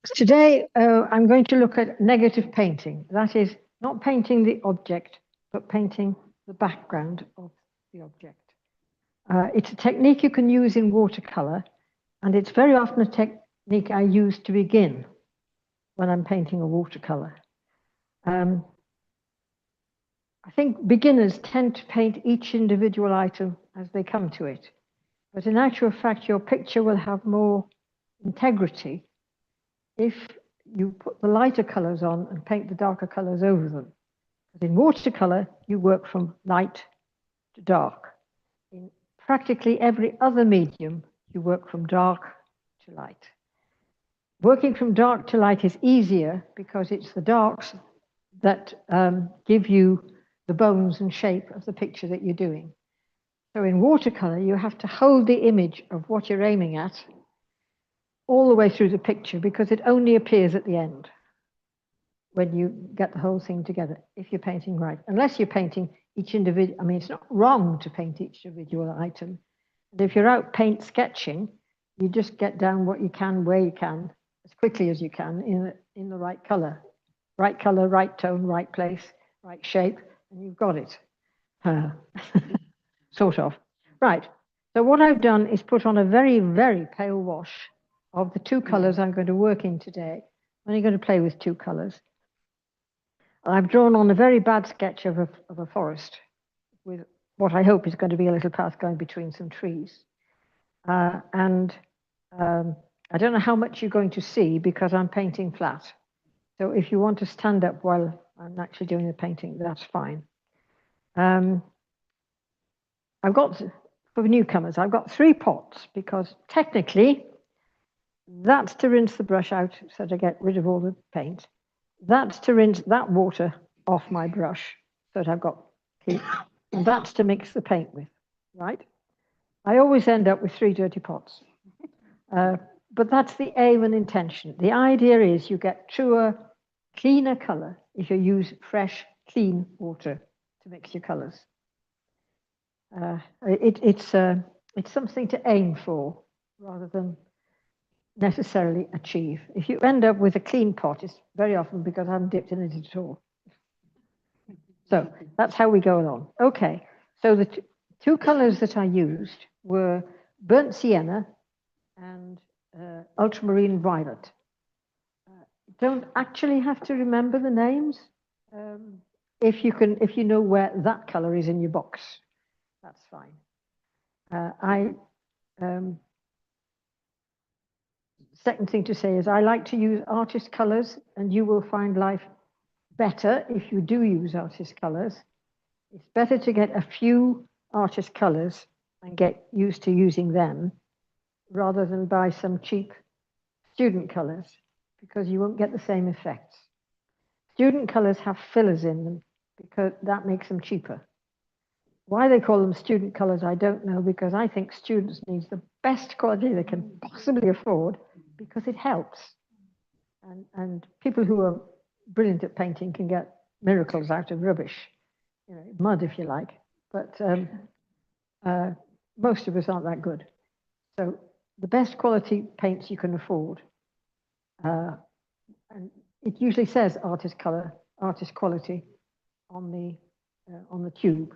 Today, I'm going to look at negative painting. That is, not painting the object, but painting the background of the object. It's a technique you can use in watercolor, and it's very often a technique I use to begin when I'm painting a watercolor. I think beginners tend to paint each individual item as they come to it, but in actual fact, your picture will have more integrity if you put the lighter colors on and paint the darker colors over them. But in watercolor, you work from light to dark. In practically every other medium, you work from dark to light. Working from dark to light is easier because it's the darks that give you the bones and shape of the picture that you're doing. So in watercolor, you have to hold the image of what you're aiming at all the way through the picture because it only appears at the end when you get the whole thing together, if you're painting right. Unless you're painting each individual, I mean, it's not wrong to paint each individual item. And if you're out paint sketching, you just get down what you can, where you can, as quickly as you can in the right color, right tone, right place, right shape, and you've got it. Sort of. Right. So what I've done is put on a very, very pale wash of the two colors I'm going to work in today. I'm only going to play with two colors. I've drawn on a very bad sketch of a forest with what I hope is going to be a little path going between some trees. I don't know how much you're going to see because I'm painting flat. So if you want to stand up while I'm actually doing the painting, that's fine. I've got, for newcomers, I've got 3 pots because technically that's to rinse the brush out so to get rid of all the paint. That's to rinse that water off my brush so that I've got heat. And that's to mix the paint with, right? I always end up with 3 dirty pots. But that's the aim and intention. The idea is you get truer, cleaner color if you use fresh, clean water to mix your colors. It's something to aim for rather than necessarily achieve. If you end up with a clean pot, it's very often because I haven't dipped in it at all. So that's how we go along. Okay, so the two colors that I used were burnt sienna and ultramarine violet. Don't actually have to remember the names. If you know where that color is in your box, that's fine. Second thing to say is I like to use artist colors, and you will find life better if you do use artist colors. It's better to get a few artist colors and get used to using them rather than buy some cheap student colors because you won't get the same effects. Student colors have fillers in them because that makes them cheaper. Why they call them student colors, I don't know, because I think students need the best quality they can possibly afford because it helps. And people who are brilliant at painting can get miracles out of rubbish, you know, mud if you like, but most of us aren't that good. So the best quality paints you can afford, and it usually says artist color, artist quality on the tube.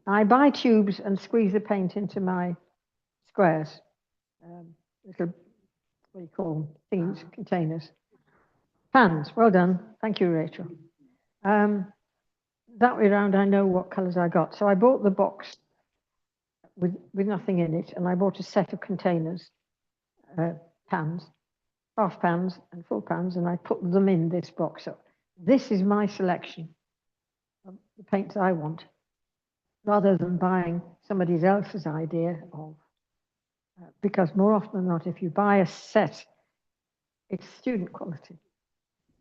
I buy tubes and squeeze the paint into my squares, little, what do you call them, things, containers. Pans, well done. Thank you, Rachel. That way around, I know what colors I got. So I bought the box with nothing in it, and I bought a set of containers, pans, half pans and full pans, and I put them in this box. So this is my selection of the paints I want, rather than buying somebody else's idea of, because more often than not, if you buy a set, it's student quality,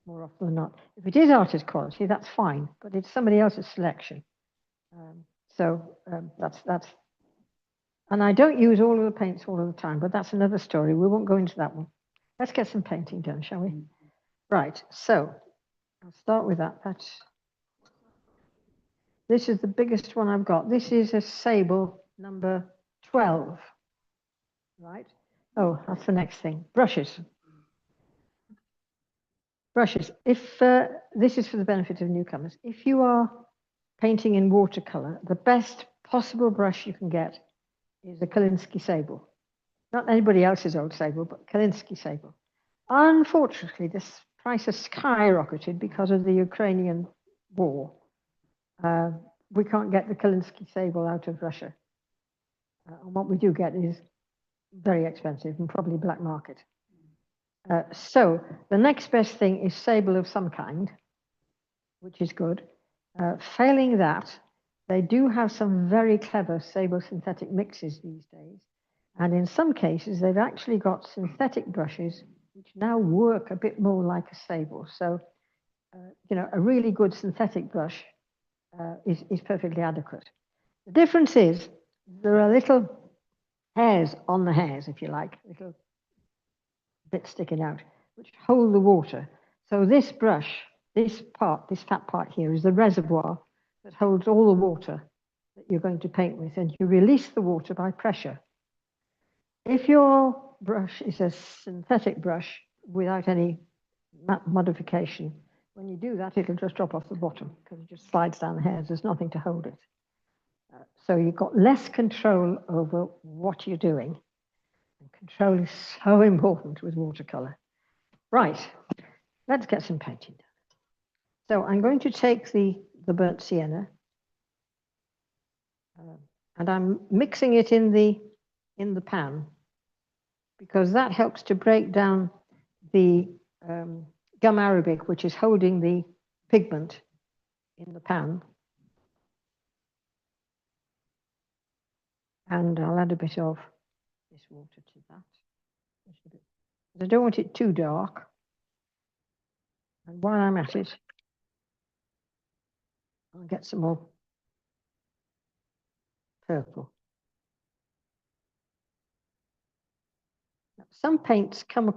more often than not. If it is artist quality, that's fine, but it's somebody else's selection. That's, and I don't use all of the paints all of the time, but that's another story. We won't go into that one. Let's get some painting done, shall we? Right, so I'll start with that. This is the biggest one I've got. This is a sable number 12, right? Oh, that's the next thing, brushes. brushes. If this is for the benefit of newcomers, if you are painting in watercolor, the best possible brush you can get is a Kolinsky sable. Not anybody else's old sable, but Kolinsky sable. Unfortunately, this price has skyrocketed because of the Ukrainian war. We can't get the Kolinsky sable out of Russia. And what we do get is very expensive and probably black market. So the next best thing is sable of some kind, which is good. Failing that, they do have some very clever sable synthetic mixes these days. And in some cases, they've actually got synthetic brushes which now work a bit more like a sable. So, a really good synthetic brush is perfectly adequate. The difference is there are little hairs on the hairs, if you like, little bits sticking out, which hold the water. So this brush, this fat part here, is the reservoir that holds all the water that you're going to paint with, and you release the water by pressure. If your brush is a synthetic brush without any modification, when you do that, it'll just drop off the bottom because it just slides down the hairs. There's nothing to hold it. So you've got less control over what you're doing. And control is so important with watercolor. Right, let's get some painting done. So I'm going to take the burnt sienna and I'm mixing it in the pan because that helps to break down the gum arabic, which is holding the pigment in the pan. And I'll add a bit of this water to that. I don't want it too dark. And while I'm at it, I'll get some more purple. Now, some paints come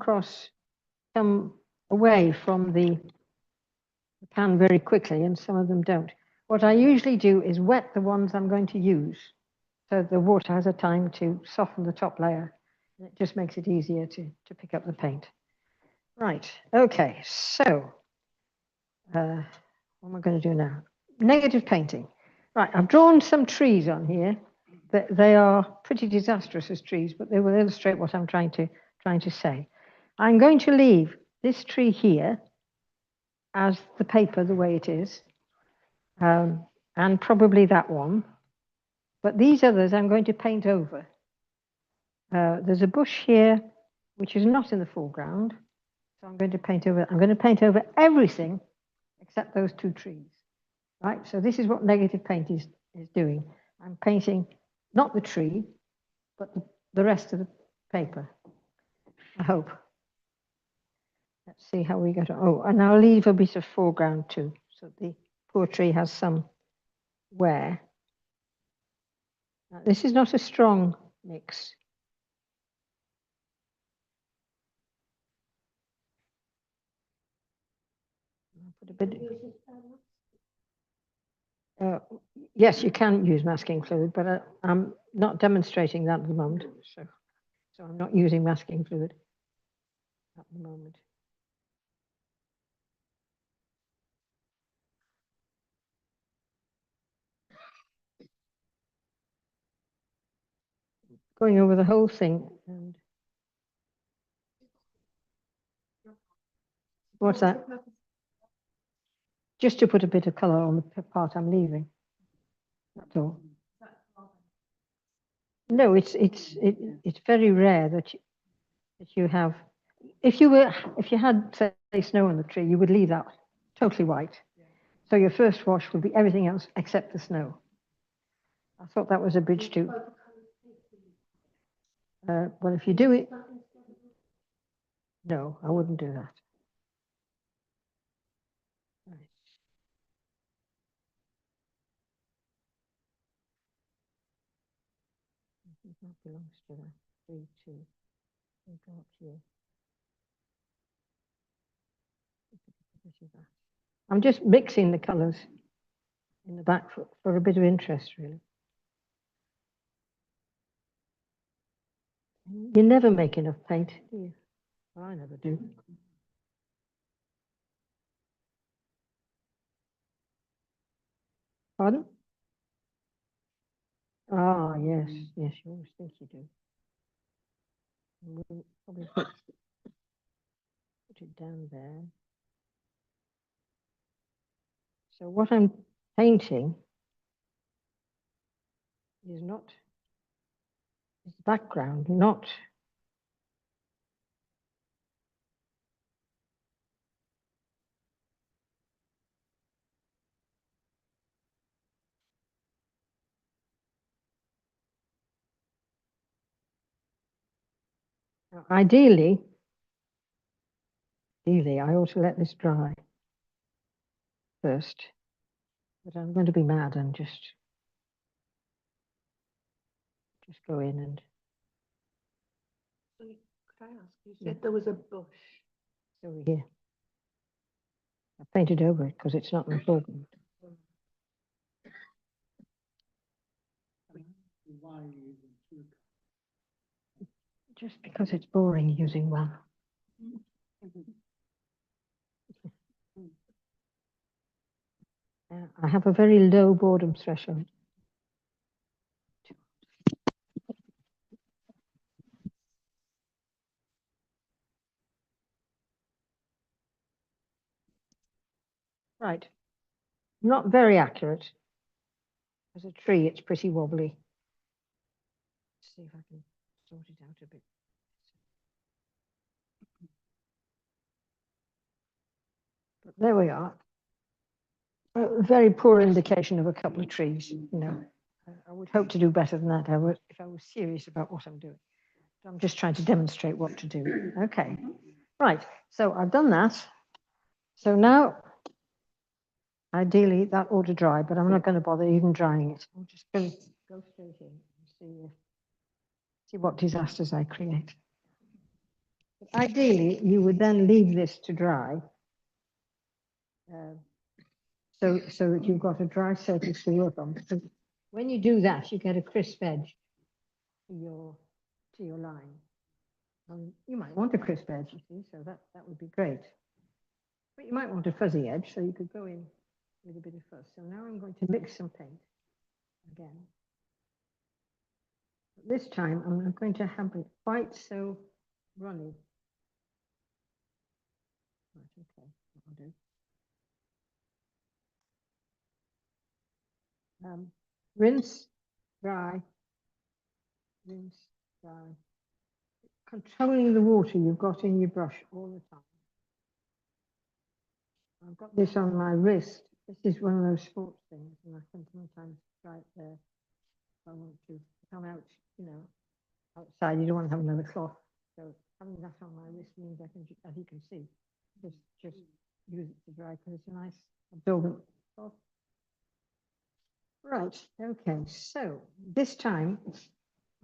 away from the pan very quickly, and some of them don't. What I usually do is wet the ones I'm going to use, so the water has a time to soften the top layer, and it just makes it easier to pick up the paint. Right, okay, so what am I going to do now? Negative painting. Right, I've drawn some trees on here. They are pretty disastrous as trees, but they will illustrate what I'm trying to say. I'm going to leave this tree here as the paper the way it is, and probably that one. But these others I'm going to paint over. There's a bush here which is not in the foreground, so I'm going to paint over everything except those two trees. Right, so this is what negative paint is doing. I'm painting not the tree, but the rest of the paper, I hope. Let's see how we get on. Oh, and I'll leave a bit of foreground too, so the poor tree has some wear. Now, this is not a strong mix. I'll put a bit. Yes, you can use masking fluid, but I'm not demonstrating that at the moment, so I'm not using masking fluid at the moment. Going over the whole thing. And what's that? Just to put a bit of color on the part I'm leaving. That's all. No, it's very rare that you have. If you had, say, snow on the tree, you would leave that totally white. So your first wash would be everything else except the snow. I thought that was a bridge too. Well, if you do it, no, I wouldn't do that. Right. That belongs to that 3, 2. We go up here. I'm just mixing the colors in the back for a bit of interest, really. You never make enough paint, do you? Well, I never do. Pardon? Ah, yes, yes, you always think you do. We'll probably put it down there. So what I'm painting is not is the background, not now, ideally, I ought to let this dry first, but I'm going to be mad and just go in and. Could I ask, you said there was a bush. Over here. I painted over it because it's not important. Just because it's boring using one. I have a very low boredom threshold. Right. Not very accurate. As a tree, it's pretty wobbly. Let's see if I can sort it out a bit. But there we are. A very poor indication of a couple of trees, you know. I would hope to do better than that. If I was serious about what I'm doing. So I'm just trying to demonstrate what to do. Okay. Right. So I've done that. So now, ideally, that ought to dry, but I'm not going to bother even drying it. I'm just going to go straight in and see what disasters I create. But ideally, you would then leave this to dry, so that you've got a dry surface to work on. Because when you do that, you get a crisp edge to your line. You might want a crisp edge, you see, so that would be great. But you might want a fuzzy edge, so you could go in with a bit of fuzz. So now I'm going to mix some paint again. This time I'm not going to have it quite so runny. Right, okay, that'll do. Rinse, dry, rinse, dry. Controlling the water you've got in your brush all the time. I've got this on my wrist. This is one of those sports things, and I can sometimes try it there if I want to come out, you know, outside. You don't want to have another cloth. So having that on my wrist means I can, as you can see, just use it to dry because it's a nice absorbent cloth. Right, okay, so this time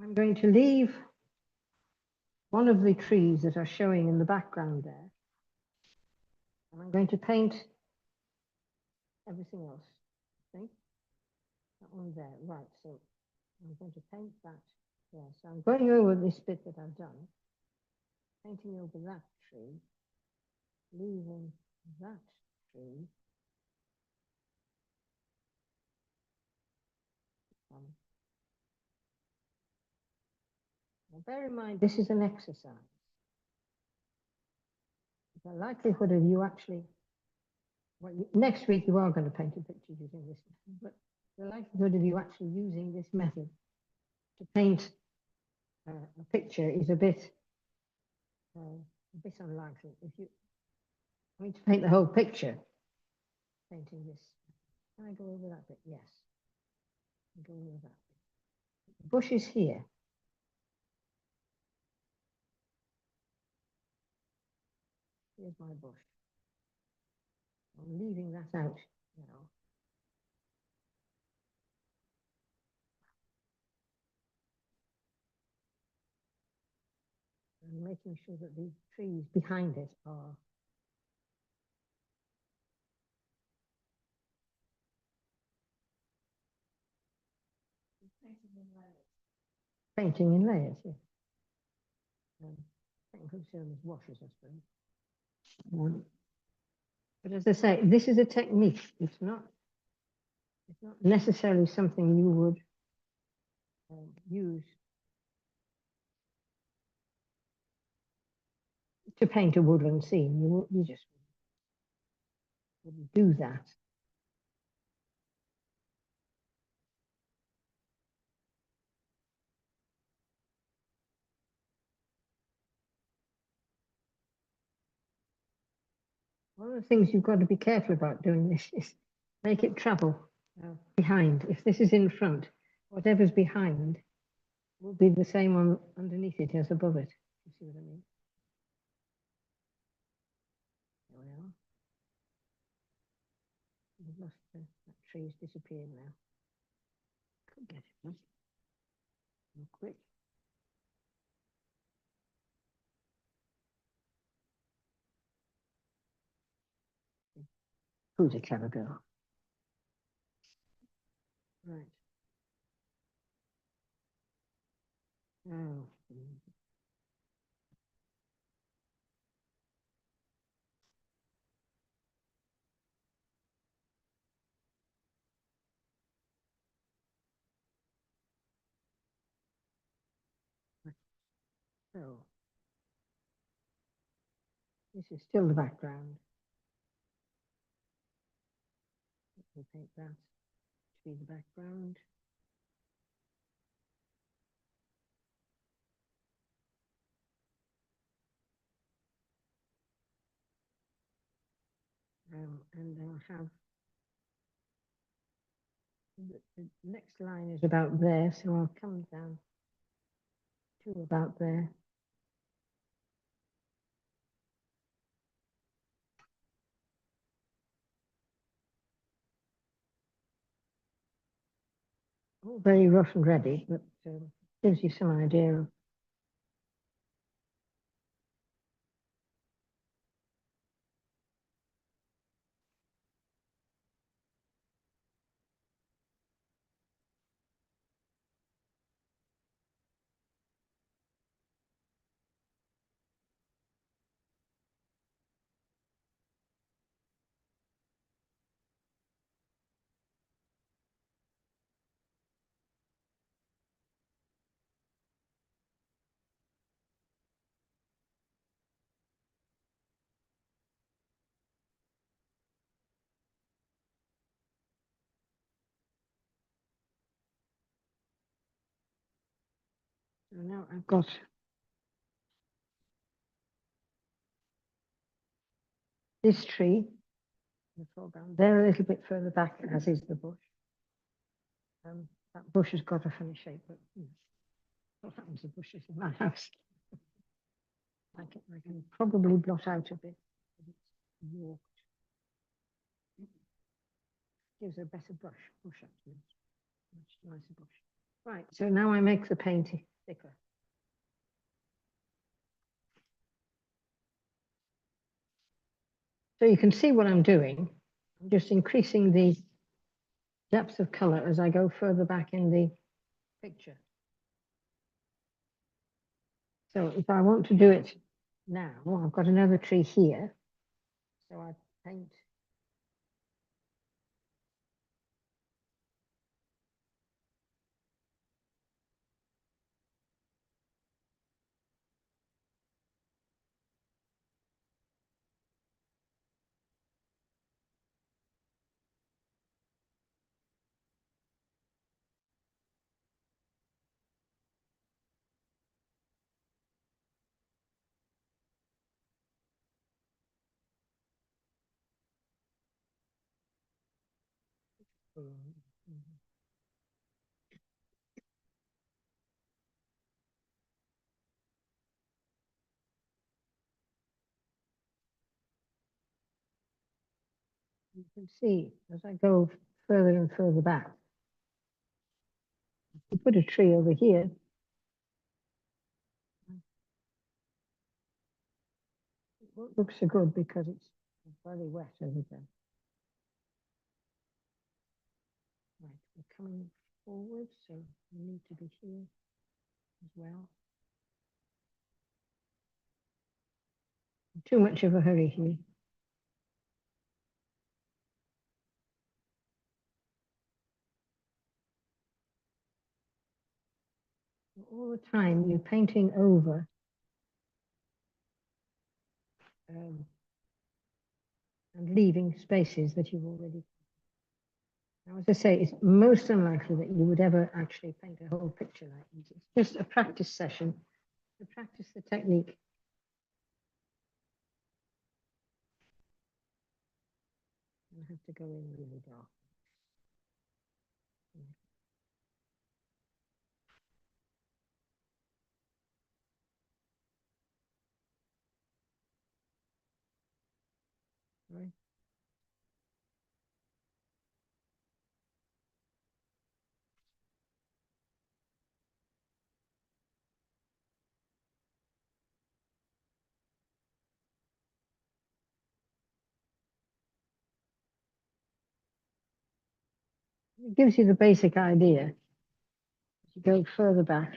I'm going to leave one of the trees that are showing in the background there. And I'm going to paint everything else. Okay, that one there, right, so I'm going to paint that there. So I'm going over this bit that I've done, painting over that tree, leaving that tree. Now bear in mind, this is an exercise. The likelihood of you actually, well, next week you are going to paint a picture using this method, but the likelihood of you actually using this method to paint a picture is a bit unlikely. If you, I mean, to paint the whole picture, painting this. Can I go over that bit? Yes. Go over that bit. The bush is here. Here's my bush. I'm leaving that out now. And making sure that the trees behind it are painting in layers. Yeah. Technical term is washes, I suppose. But as I say, this is a technique. It's not It's not necessarily something you would use to paint a woodland scene. You just wouldn't do that. One of the things you've got to be careful about doing this is make it travel behind. If this is in front, whatever's behind will be the same on underneath it as above it. You see what I mean? There we are. We've lost that tree's disappeared now. Could get it, huh? Real quick. Who's a clever girl? Right. Oh. So this is still the background. We'll take that to be the background. And I'll have the next line is about there, so I'll come down to about there. All very rough and ready, but gives you some idea of so now I've got this tree in the foreground. They're a little bit further back, as is the bush. That bush has got a funny shape, but what happens to bushes in my house? I can probably blot out a bit. It's warped. Gives a better bush actually. Much nicer bush. Right, so now I make the paint thicker. So you can see what I'm doing. I'm just increasing the depth of color as I go further back in the picture. So if I want to do it now, I've got another tree here. So I paint. You can see as I go further and further back, you put a tree over here. It won't look so good because it's very wet over there. Right, we're coming forward, so we need to be here as well. Too much of a hurry here. time you're painting over and leaving spaces that you've already. Now, as I say, it's most unlikely that you would ever actually paint a whole picture like this. It's just a practice session to practice the technique. I have to go in really dark. Right. It gives you the basic idea. As you go further back,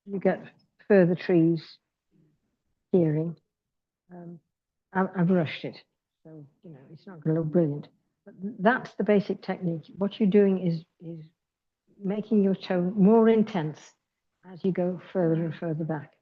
you get further trees hearing. I've rushed it, so you know it's not going to look brilliant. But that's the basic technique. What you're doing is making your tone more intense as you go further and further back.